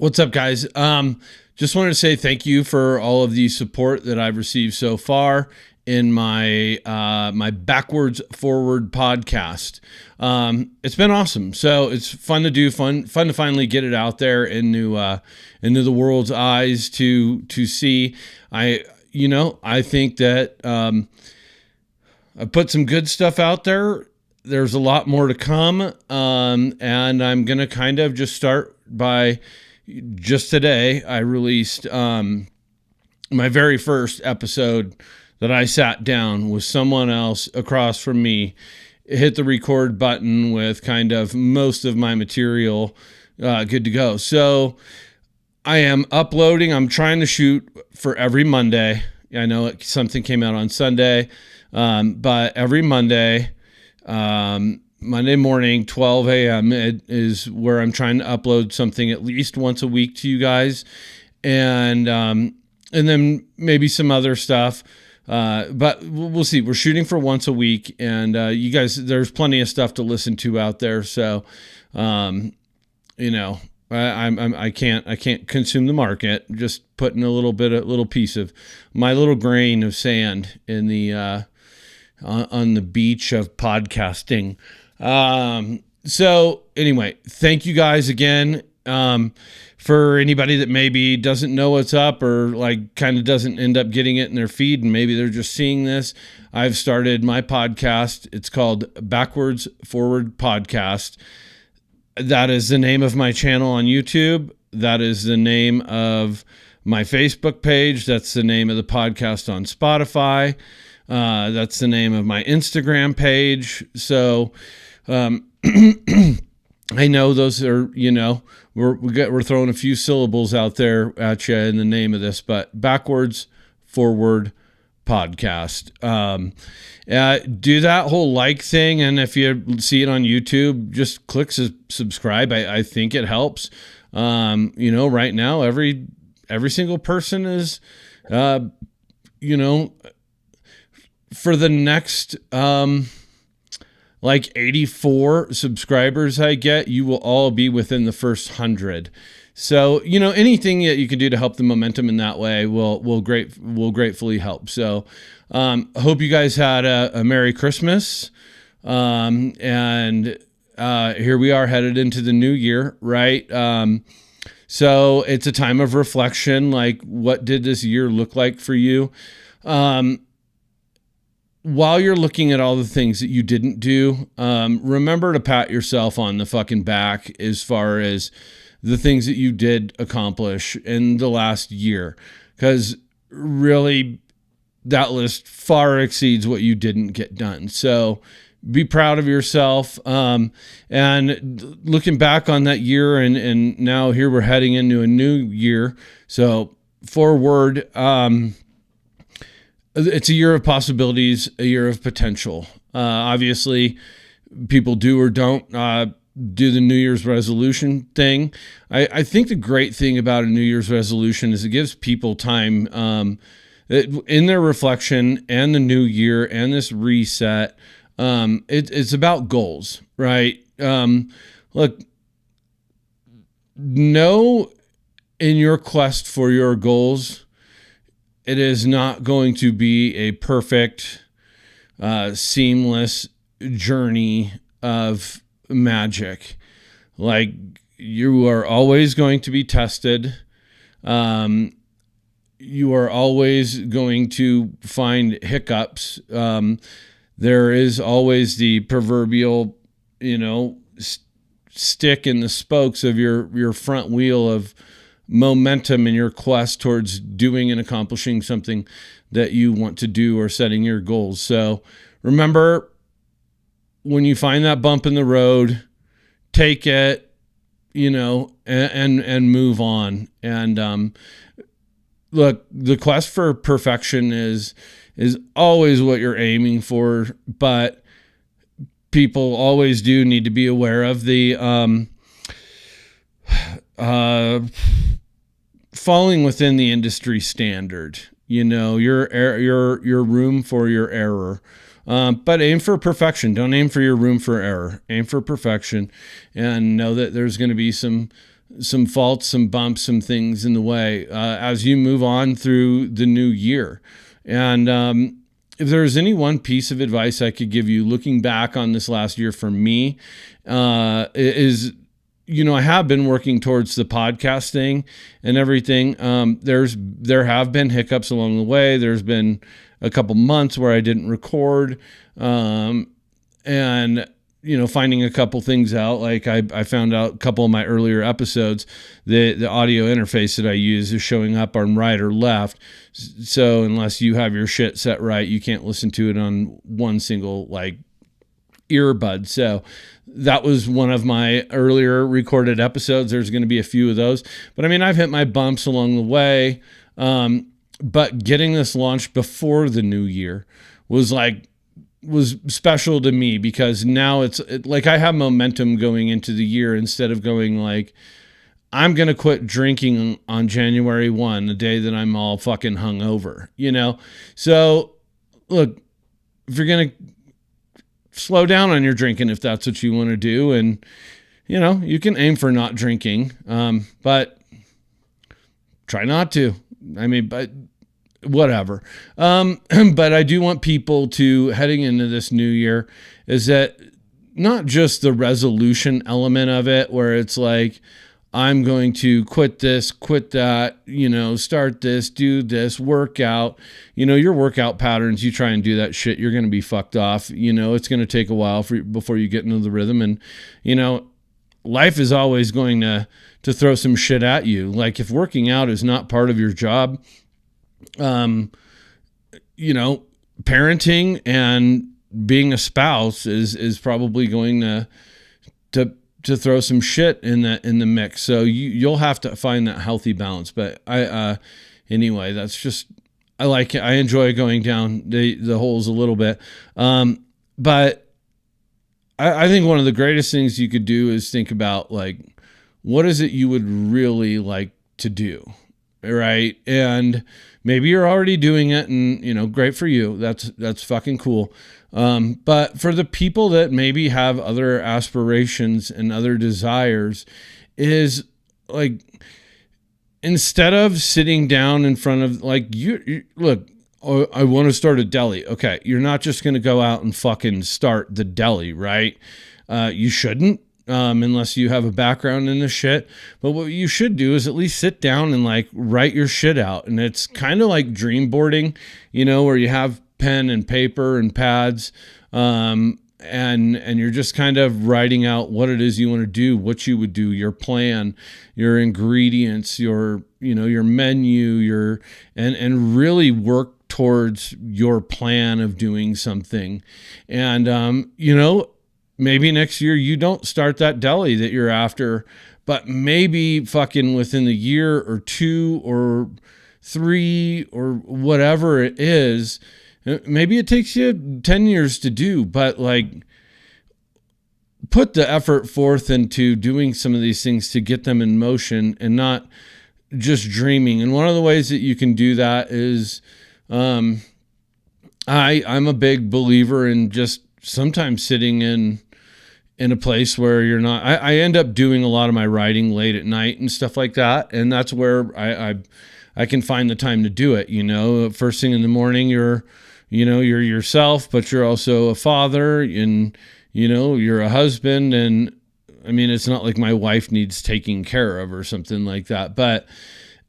What's up, guys? Just wanted to say thank you for all of the support that I've received so far in my my Backwards Forward podcast. It's been awesome. So it's fun to do, fun to finally get it out there into the world's eyes to see. I think that I put some good stuff out there. There's a lot more to come, and I'm gonna kind of just start by. Just today, I released my very first episode that I sat down with someone else across from me, hit the record button with kind of most of my material good to go. So I am uploading. I'm trying to shoot for every Monday. I know something came out on Sunday, but every Monday, Monday morning, 12 a.m. is where I'm trying to upload something at least once a week to you guys, and then maybe some other stuff. But we'll see. We're shooting for once a week, and you guys, there's plenty of stuff to listen to out there. So, I can't consume the market. Just putting a little piece of my little grain of sand in the on the beach of podcasting. So anyway, thank you guys again. For anybody that maybe doesn't know what's up or like kind of doesn't end up getting it in their feed and maybe they're just seeing this, I've started my podcast. It's called Backwards Forward Podcast. That is the name of my channel on YouTube. That is the name of my Facebook page. That's the name of the podcast on Spotify. That's the name of my Instagram page. So, I know those are, we're throwing a few syllables out there at you in the name of this, but Backwards Forward Podcast. Do that whole like thing. And if you see it on YouTube, just click subscribe. I think it helps. Right now, every single person is, for the next, 84 subscribers I get, you will all be within the first 100. So, anything that you can do to help the momentum in that way will gratefully help. So, hope you guys had a Merry Christmas. And here we are headed into the new year, right? So it's a time of reflection. Like, what did this year look like for you? While you're looking at all the things that you didn't do, remember to pat yourself on the fucking back as far as the things that you did accomplish in the last year. Because really, that list far exceeds what you didn't get done. So be proud of yourself. And looking back on that year, and now here we're heading into a new year. So forward, it's a year of possibilities, a year of potential. Obviously, people do or don't do the New Year's resolution thing. I think the great thing about a New Year's resolution is it gives people time in their reflection and the new year and this reset. It's about goals, right? Look, know in your quest for your goals, it is not going to be a perfect, seamless journey of magic. Like, you are always going to be tested. You are always going to find hiccups. There is always the proverbial, stick in the spokes of your front wheel of momentum in your quest towards doing and accomplishing something that you want to do or setting your goals. So remember, when you find that bump in the road, take it, and move on. And look, the quest for perfection is always what you're aiming for, but people always do need to be aware of the falling within the industry standard, your room for your error. But aim for perfection. Don't aim for your room for error. Aim for perfection, and know that there's going to be some some faults, some bumps, some things in the way as you move on through the new year. And if there's any one piece of advice I could give you looking back on this last year for me, is, I have been working towards the podcast thing and everything. There have been hiccups along the way. There's been a couple months where I didn't record, and finding a couple things out. Like I found out a couple of my earlier episodes, the audio interface that I use is showing up on right or left. So unless you have your shit set right, you can't listen to it on one single earbud. So that was one of my earlier recorded episodes. There's going to be a few of those, but I've hit my bumps along the way. But getting this launched before the new year was special to me, because now it's I have momentum going into the year, instead of going I'm going to quit drinking on January 1, the day that I'm all fucking hungover, So look, if you're going to slow down on your drinking, if that's what you want to do, and, you can aim for not drinking, but try not to. But whatever. But I do want people to, heading into this new year, is that not just the resolution element of it, where it's I'm going to quit this, quit that, start this, do this, work out, your workout patterns, you try and do that shit, you're going to be fucked off. It's going to take a while before you get into the rhythm. And, life is always going to throw some shit at you. If working out is not part of your job, parenting and being a spouse is probably going to throw some shit in the mix. So you'll have to find that healthy balance. But anyway, that's just, I like it. I enjoy going down the holes a little bit. But I think one of the greatest things you could do is think about what is it you would really like to do? Right. And maybe you're already doing it, and, great for you. That's fucking cool. But for the people that maybe have other aspirations and other desires, is instead of sitting down in front of you look, oh, I want to start a deli. Okay. You're not just going to go out and fucking start the deli, right? You shouldn't. Unless you have a background in this shit. But what you should do is at least sit down and write your shit out. And it's kind of like dream boarding, where you have pen and paper and pads, and you're just kind of writing out what it is you want to do, what you would do, your plan, your ingredients, your menu, and really work towards your plan of doing something. And, maybe next year you don't start that deli that you're after, but maybe fucking within the year or 2 or 3 or whatever it is, maybe it takes you 10 years to do, but put the effort forth into doing some of these things to get them in motion and not just dreaming. And one of the ways that you can do that is, I'm a big believer in just sometimes sitting in a place where you're not, I end up doing a lot of my writing late at night and stuff like that. And that's where I can find the time to do it. First thing in the morning, you're yourself, but you're also a father, and, you're a husband. And it's not like my wife needs taking care of or something like that, but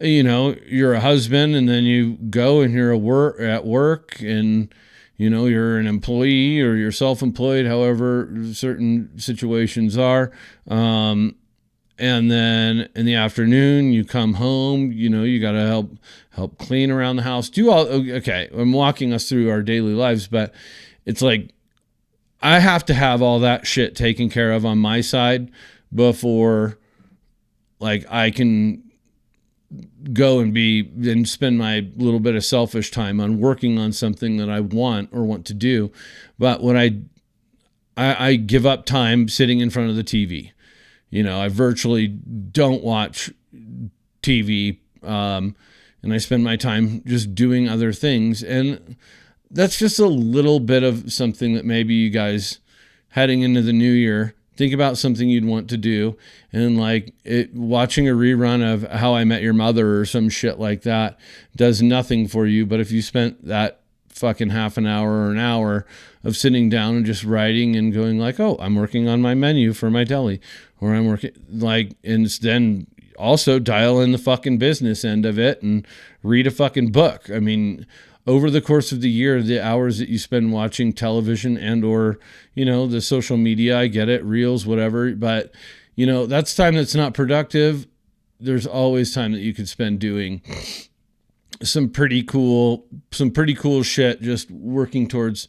you're a husband, and then you go and you're at work, and you're an employee or you're self-employed, however certain situations are. And then in the afternoon you come home, you got to help clean around the house, okay. I'm walking us through our daily lives, but it's I have to have all that shit taken care of on my side before I can go and spend my little bit of selfish time on working on something that I want to do. But when I give up time sitting in front of the TV, I virtually don't watch TV, and I spend my time just doing other things. And that's just a little bit of something that maybe you guys heading into the new year Think about something you'd want to do, and like watching a rerun of How I Met Your Mother or some shit like that does nothing for you. But if you spent that fucking half an hour or an hour of sitting down and just writing and going like, oh, I'm working on my menu for my deli, or I'm working like, and then also dial in the fucking business end of it and read a fucking book. I mean, over the course of the year, the hours that you spend watching television and or, the social media, I get it, reels, whatever, but that's time that's not productive. There's always time that you could spend doing some pretty cool shit, just working towards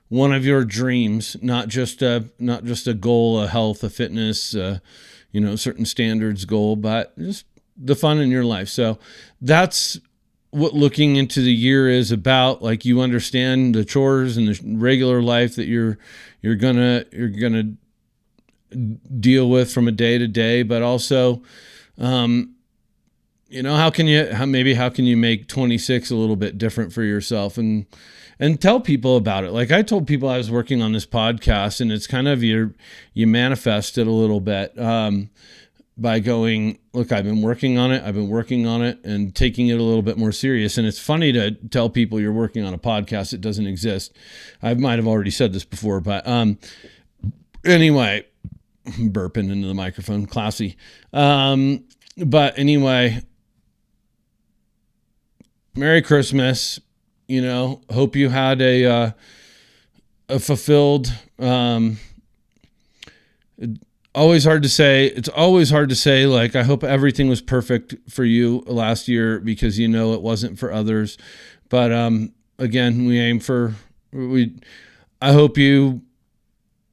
one of your dreams, not just a goal, a health, a fitness, certain standards goal, but just the fun in your life. So that's what looking into the year is about. Like, you understand the chores and the regular life that you're gonna deal with from a day to day, but also, how can you make 26 a little bit different for yourself and tell people about it. Like I told people I was working on this podcast, and it's kind of you manifest it a little bit by going, look, I've been working on it, and taking it a little bit more serious. And it's funny to tell people you're working on a podcast that doesn't exist. I might have already said this before, but anyway, burping into the microphone, classy. But anyway, Merry Christmas. Hope you had a fulfilled, always hard to say. It's always hard to say, like, I hope everything was perfect for you last year, because it wasn't for others. But again, I hope you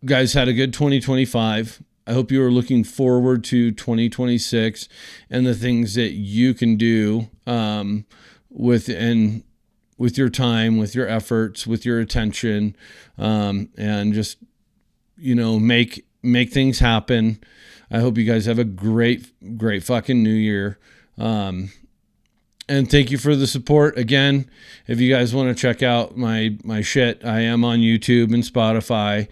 guys had a good 2025. I hope you are looking forward to 2026 and the things that you can do with your time, with your efforts, with your attention, and just make things happen. I hope you guys have a great fucking new year. And thank you for the support. Again, if you guys want to check out my shit, I am on YouTube and Spotify.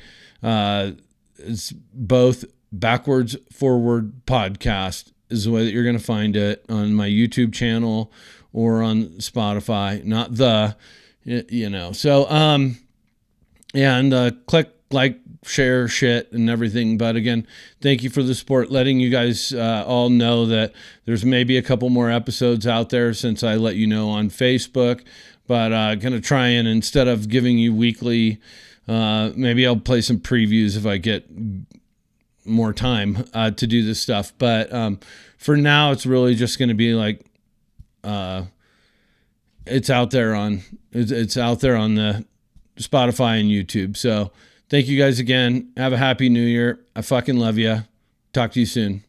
It's both Backwards Forward Podcast is the way that you're going to find it, on my YouTube channel or on Spotify, not so, and click like, share shit and everything. But again, thank you for the support, letting you guys all know that there's maybe a couple more episodes out there since I let you know on Facebook, but going to try and, instead of giving you weekly, maybe I'll play some previews if I get more time to do this stuff. But for now, it's really just going to be like, it's out there on the Spotify and YouTube. So thank you guys again. Have a happy new year. I fucking love you. Talk to you soon.